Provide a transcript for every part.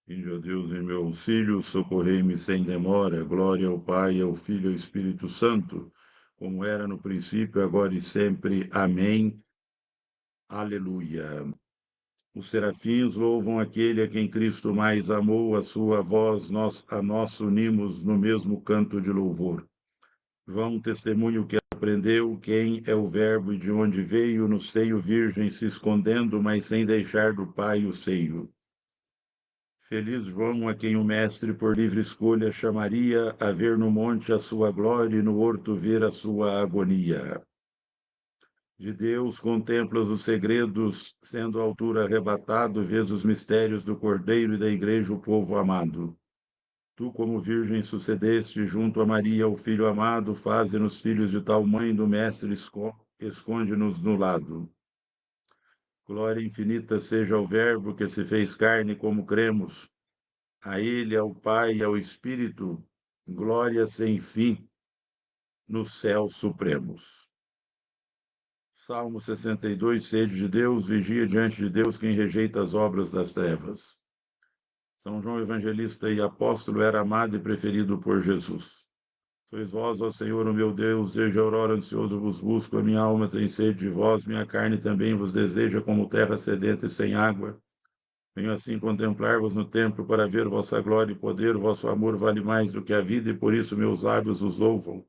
Vinde, ó Deus, em meu auxílio, socorrei-me sem demora. Glória ao Pai, ao Filho e ao Espírito Santo, como era no princípio, agora e sempre. Amém. Aleluia. Os serafins louvam aquele a quem Cristo mais amou, a sua voz a nós unimos no mesmo canto de louvor. João testemunha o que aprendeu, quem é o Verbo e de onde veio, no seio virgem se escondendo, mas sem deixar do Pai o seio. Feliz João, a quem o Mestre, por livre escolha, chamaria a ver no monte a sua glória e no horto ver a sua agonia. De Deus contemplas os segredos, sendo à altura arrebatado, vês os mistérios do Cordeiro e da Igreja, o povo amado. Tu, como virgem, sucedeste junto a Maria, o Filho amado, faze-nos filhos de tal mãe do Mestre, esconde-nos no lado. Glória infinita seja ao Verbo que se fez carne, como cremos. A Ele, ao Pai e ao Espírito, glória sem fim nos céus supremos. Salmo 62, sede de Deus, vigia diante de Deus quem rejeita as obras das trevas. São João Evangelista e apóstolo era amado e preferido por Jesus. Sois vós, ó Senhor, o meu Deus, desde a aurora ansioso vos busco, a minha alma tem sede de vós, minha carne também vos deseja como terra sedenta e sem água. Venho assim contemplar-vos no templo para ver vossa glória e poder, vosso amor vale mais do que a vida e por isso meus lábios os louvam.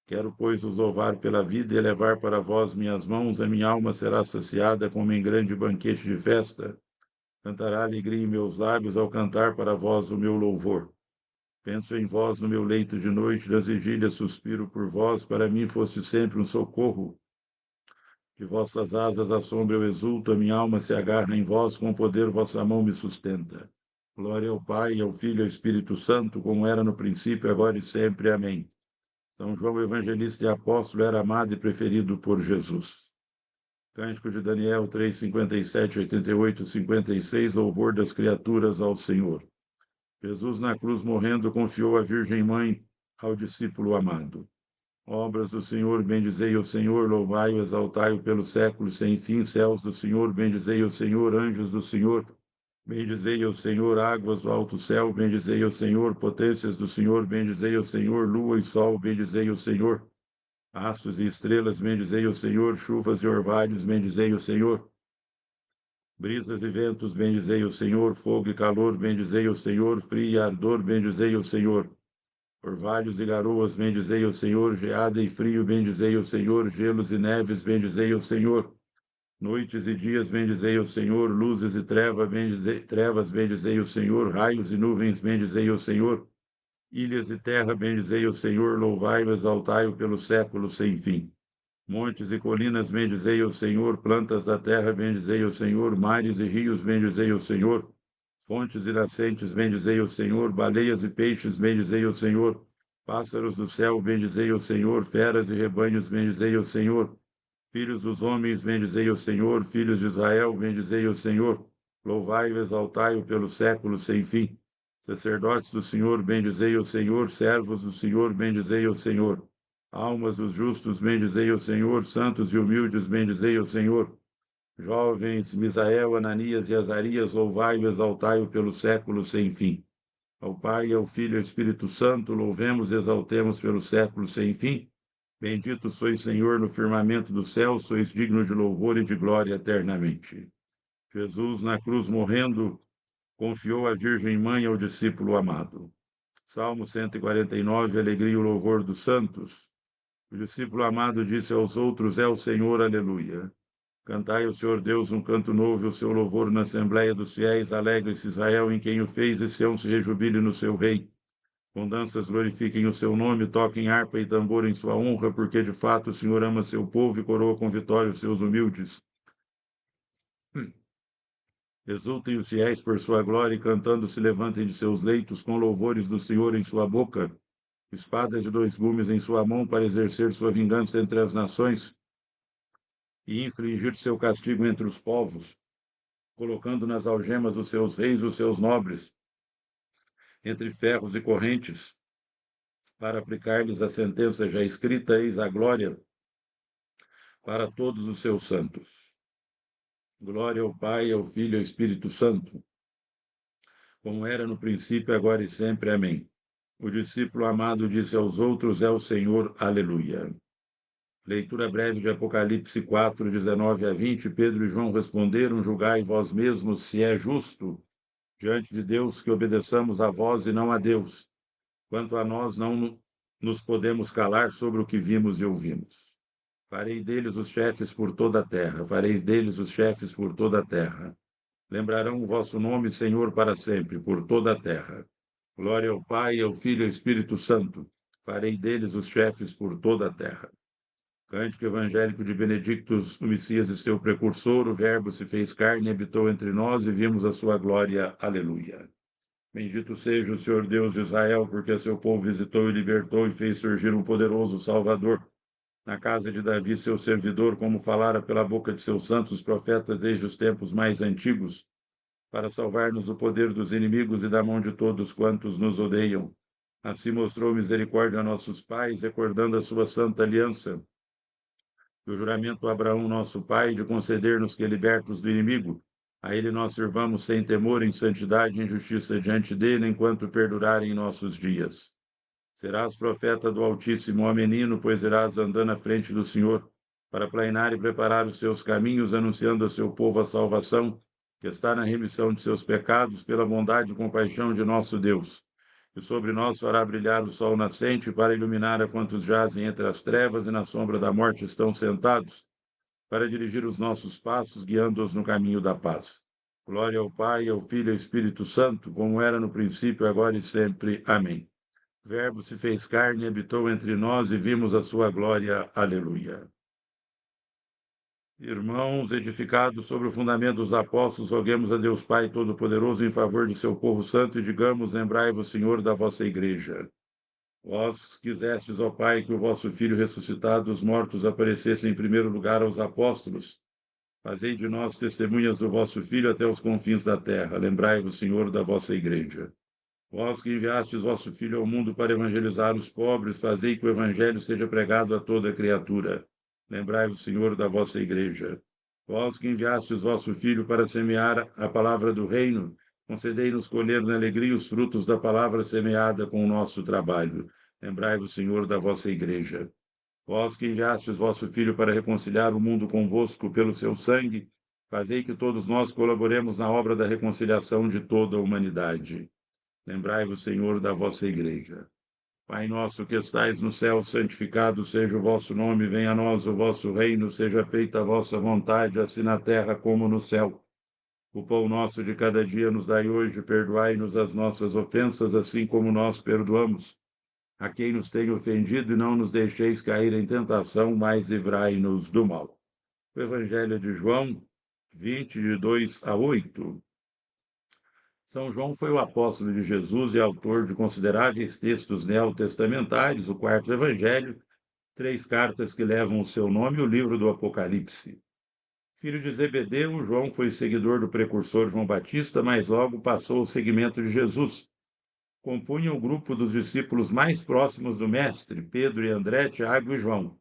Quero, pois, os louvar pela vida e elevar para vós minhas mãos, a minha alma será saciada como em grande banquete de festa. Cantará alegria em meus lábios ao cantar para vós o meu louvor. Penso em vós no meu leito de noite, das vigílias suspiro por vós, para mim fosse sempre um socorro. De vossas asas à sombra eu exulto, a minha alma se agarra em vós, com poder vossa mão me sustenta. Glória ao Pai, ao Filho e ao Espírito Santo, como era no princípio, agora e sempre. Amém. São João Evangelista e apóstolo era amado e preferido por Jesus. Cântico de Daniel 3, 57, 88, 56, louvor das criaturas ao Senhor. Jesus na cruz morrendo confiou a Virgem Mãe ao discípulo amado. Obras do Senhor, bendizei o Senhor, louvai-o, exaltai-o pelos séculos sem fim, céus do Senhor, bendizei o Senhor, anjos do Senhor, bendizei o Senhor, águas do alto céu, bendizei o Senhor, potências do Senhor, bendizei o Senhor, lua e sol, bendizei o Senhor, astros e estrelas, bendizei o Senhor, chuvas e orvalhos, bendizei o Senhor, brisas e ventos, bendizei o Senhor, fogo e calor, bendizei o Senhor, frio e ardor, bendizei o Senhor. Orvalhos e garoas, bendizei o Senhor, geada e frio, bendizei o Senhor, gelos e neves, bendizei o Senhor. Noites e dias, bendizei o Senhor, luzes e trevas, bendizei o Senhor, raios e nuvens, bendizei o Senhor. Ilhas e terra, bendizei o Senhor, louvai-o, exaltai-o pelos séculos sem fim. Montes e colinas, bendizei o Senhor, plantas da terra, bendizei o Senhor, mares e rios, bendizei o Senhor. Fontes e nascentes, bendizei o Senhor, baleias e peixes, bendizei o Senhor, pássaros do céu, bendizei o Senhor, feras e rebanhos, bendizei o Senhor, filhos dos homens, bendizei o Senhor, filhos de Israel, bendizei o Senhor, louvai-o, exaltai-o pelos séculos sem fim. Sacerdotes do Senhor, bendizei o Senhor, servos do Senhor, bendizei o Senhor. Almas dos justos, bendizei o Senhor, santos e humildes, bendizei o Senhor. Jovens, Misael, Ananias e Azarias, louvai-o, exaltai-o pelos séculos sem fim. Ao Pai, ao Filho e ao Espírito Santo, louvemos e exaltemos pelos séculos sem fim. Bendito sois, Senhor, no firmamento do céu, sois digno de louvor e de glória eternamente. Jesus, na cruz morrendo, confiou a Virgem Mãe ao discípulo amado. Salmo 149, alegria e o louvor dos santos. O discípulo amado disse aos outros, é o Senhor, aleluia. Cantai ao Senhor Deus um canto novo, o seu louvor na Assembleia dos Fiéis, alegre-se Israel em quem o fez, e Sião se rejubile no seu rei. Com danças glorifiquem o seu nome, toquem harpa e tambor em sua honra, porque de fato o Senhor ama seu povo e coroa com vitória os seus humildes. Exultem os fiéis por sua glória e cantando se levantem de seus leitos com louvores do Senhor em sua boca, espadas de dois gumes em sua mão para exercer sua vingança entre as nações e infligir seu castigo entre os povos, colocando nas algemas os seus reis, os seus nobres, entre ferros e correntes, para aplicar-lhes a sentença já escrita, eis a glória para todos os seus santos. Glória ao Pai, ao Filho e ao Espírito Santo, como era no princípio, agora e sempre. Amém. O discípulo amado disse aos outros: é o Senhor, aleluia. Leitura breve de Apocalipse 4, 19 a 20. Pedro e João responderam: julgai vós mesmos se é justo diante de Deus que obedeçamos a vós e não a Deus. Quanto a nós, não nos podemos calar sobre o que vimos e ouvimos. Farei deles os chefes por toda a terra, farei deles os chefes por toda a terra. Lembrarão o vosso nome, Senhor, para sempre, por toda a terra. Glória ao Pai, ao Filho e ao Espírito Santo. Farei deles os chefes por toda a terra. Cântico evangélico de Benedictus, o Messias e seu precursor, o Verbo se fez carne e habitou entre nós e vimos a sua glória. Aleluia. Bendito seja o Senhor Deus de Israel, porque a seu povo visitou e libertou e fez surgir um poderoso Salvador. Na casa de Davi, seu servidor, como falara pela boca de seus santos profetas desde os tempos mais antigos, para salvar-nos do poder dos inimigos e da mão de todos quantos nos odeiam. Assim mostrou misericórdia a nossos pais, recordando a sua santa aliança, e o juramento a Abraão, nosso pai, de conceder-nos que, libertos do inimigo, a ele nós servamos sem temor, em santidade e em justiça diante dele, enquanto perdurarem nossos dias. Serás profeta do Altíssimo, ó menino, pois irás andando à frente do Senhor, para planear e preparar os seus caminhos, anunciando a seu povo a salvação, que está na remissão de seus pecados, pela bondade e compaixão de nosso Deus. E sobre nós fará brilhar o sol nascente, para iluminar a quantos jazem entre as trevas e na sombra da morte estão sentados, para dirigir os nossos passos, guiando-os no caminho da paz. Glória ao Pai, ao Filho e ao Espírito Santo, como era no princípio, agora e sempre. Amém. O Verbo se fez carne e habitou entre nós e vimos a sua glória. Aleluia. Irmãos, edificados sobre o fundamento dos apóstolos, roguemos a Deus Pai Todo-Poderoso em favor de seu povo santo e digamos: lembrai-vos, Senhor, da vossa igreja. Vós quisestes, ó Pai, que o vosso Filho ressuscitado dos mortos aparecesse em primeiro lugar aos apóstolos. Fazei de nós testemunhas do vosso Filho até os confins da terra. Lembrai-vos, Senhor, da vossa igreja. Vós que enviastes vosso Filho ao mundo para evangelizar os pobres, fazei que o evangelho seja pregado a toda criatura. Lembrai-vos, Senhor, da vossa igreja. Vós que enviastes vosso Filho para semear a palavra do reino, concedei-nos colher na alegria os frutos da palavra semeada com o nosso trabalho. Lembrai-vos, Senhor, da vossa igreja. Vós que enviastes vosso Filho para reconciliar o mundo convosco pelo seu sangue, fazei que todos nós colaboremos na obra da reconciliação de toda a humanidade. Lembrai-vos, Senhor, da vossa igreja. Pai nosso que estais no céu, santificado seja o vosso nome, venha a nós o vosso reino, seja feita a vossa vontade, assim na terra como no céu. O pão nosso de cada dia nos dai hoje, perdoai-nos as nossas ofensas, assim como nós perdoamos a quem nos tem ofendido, e não nos deixeis cair em tentação, mas livrai-nos do mal. O Evangelho de João 20, de 2 a 8. São João foi o apóstolo de Jesus e autor de consideráveis textos neotestamentários, o quarto evangelho, 3 cartas que levam o seu nome e o livro do Apocalipse. Filho de Zebedeu, João foi seguidor do precursor João Batista, mas logo passou ao seguimento de Jesus. Compunha o grupo dos discípulos mais próximos do Mestre, Pedro e André, Tiago e João.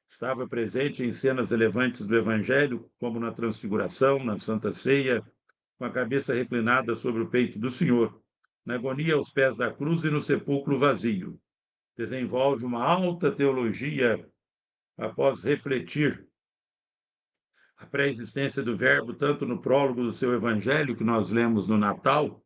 Estava presente em cenas relevantes do Evangelho, como na Transfiguração, na Santa Ceia, com a cabeça reclinada sobre o peito do Senhor, na agonia aos pés da cruz e no sepulcro vazio. Desenvolve uma alta teologia após refletir a pré-existência do Verbo, tanto no prólogo do seu Evangelho, que nós lemos no Natal,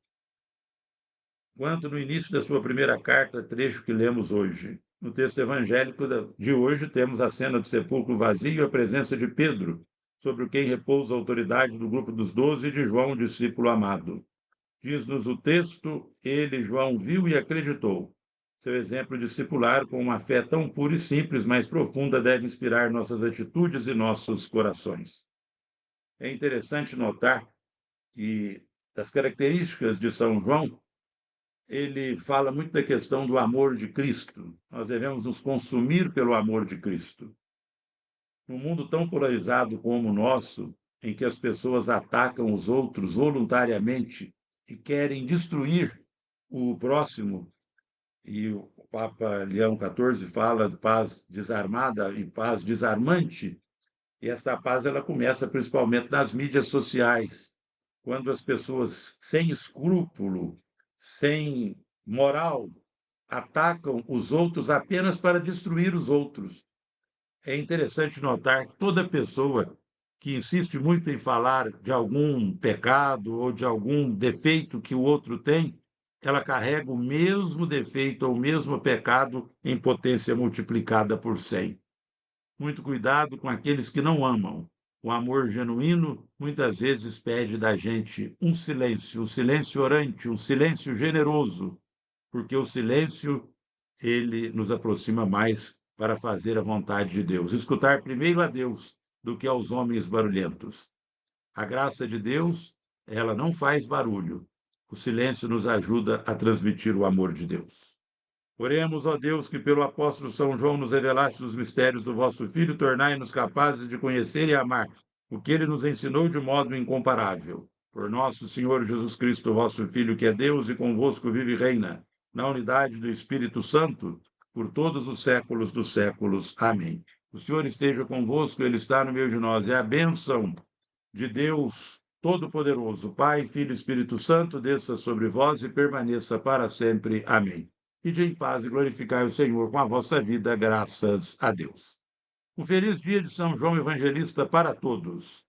quanto no início da sua primeira carta, trecho que lemos hoje. No texto evangélico de hoje, temos a cena do sepulcro vazio e a presença de Pedro, sobre quem repousa a autoridade do grupo dos 12 e de João, discípulo amado. Diz-nos o texto: ele, João, viu e acreditou. Seu exemplo discipular, com uma fé tão pura e simples, mas profunda, deve inspirar nossas atitudes e nossos corações. É interessante notar que, das características de São João, ele fala muito da questão do amor de Cristo. Nós devemos nos consumir pelo amor de Cristo. Num mundo tão polarizado como o nosso, em que as pessoas atacam os outros voluntariamente e querem destruir o próximo, e o Papa Leão XIV fala de paz desarmada e paz desarmante, e essa paz ela começa principalmente nas mídias sociais, quando as pessoas sem escrúpulo, sem moral, atacam os outros apenas para destruir os outros. É interessante notar que toda pessoa que insiste muito em falar de algum pecado ou de algum defeito que o outro tem, ela carrega o mesmo defeito ou o mesmo pecado em potência multiplicada por 100. Muito cuidado com aqueles que não amam. O amor genuíno muitas vezes pede da gente um silêncio orante, um silêncio generoso, porque o silêncio ele nos aproxima mais para fazer a vontade de Deus. Escutar primeiro a Deus do que aos homens barulhentos. A graça de Deus, ela não faz barulho. O silêncio nos ajuda a transmitir o amor de Deus. Oremos, ó Deus, que pelo apóstolo São João nos revelaste os mistérios do vosso Filho, tornai-nos capazes de conhecer e amar o que ele nos ensinou de modo incomparável. Por nosso Senhor Jesus Cristo, vosso Filho, que é Deus e convosco vive e reina, na unidade do Espírito Santo, por todos os séculos dos séculos. Amém. O Senhor esteja convosco, ele está no meio de nós, e a bênção de Deus Todo-Poderoso, Pai, Filho e Espírito Santo, desça sobre vós e permaneça para sempre. Amém. Ide em paz e glorificai o Senhor com a vossa vida, graças a Deus. Um feliz dia de São João Evangelista para todos.